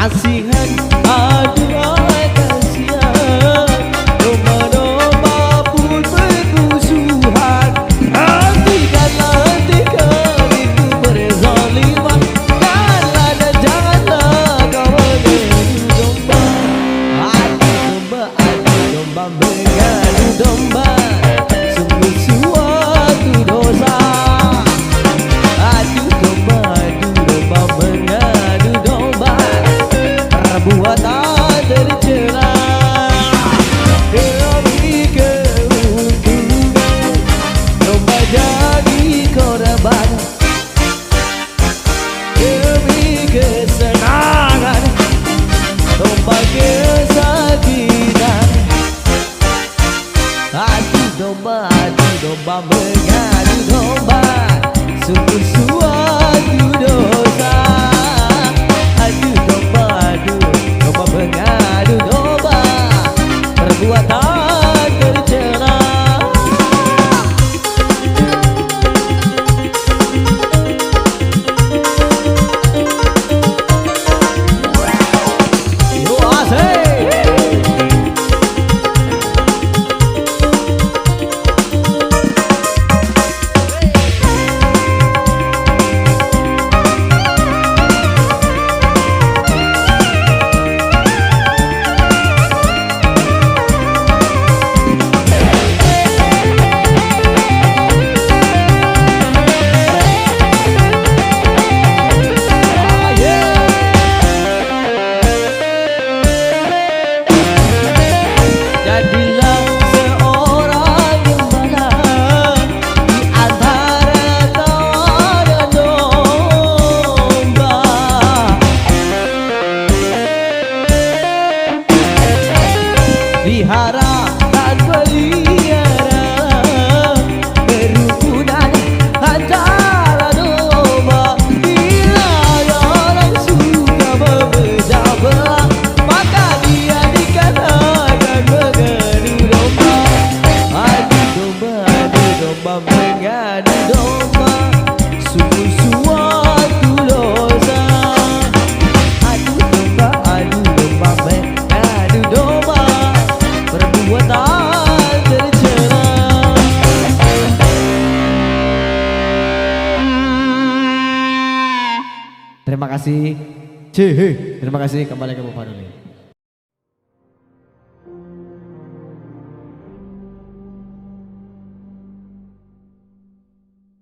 Kasihan adalah kasihan, domba-domba pun bermusuhan. Hentikan itu berzaliman, janganlah dan janganlah kau mengadu domba. Adu domba mengadu domba, sungguh suatu dosa. Adu domba mengadu domba, perbuatan tercela. Demi keuntungan, domba jadi korban. Demi kesenangan, domba kesakitan. Adu domba mengadu domba, sungguh suatu dosa. Adu domba mengadu domba, perbuatan tercela. Yo asik. Jadilah seorang gembala di antara kawan dan domba. Pelihara dan pelihara kerukunan antara domba. Bila orang suka memecah belah, maka dia dikatakan mengadu domba. Adu domba mengadu domba, sungguh suatu dosa. Adu domba mengadu domba, perbuatan tercela. Terima kasih. Terima kasih kembali ke Bapak Fadli.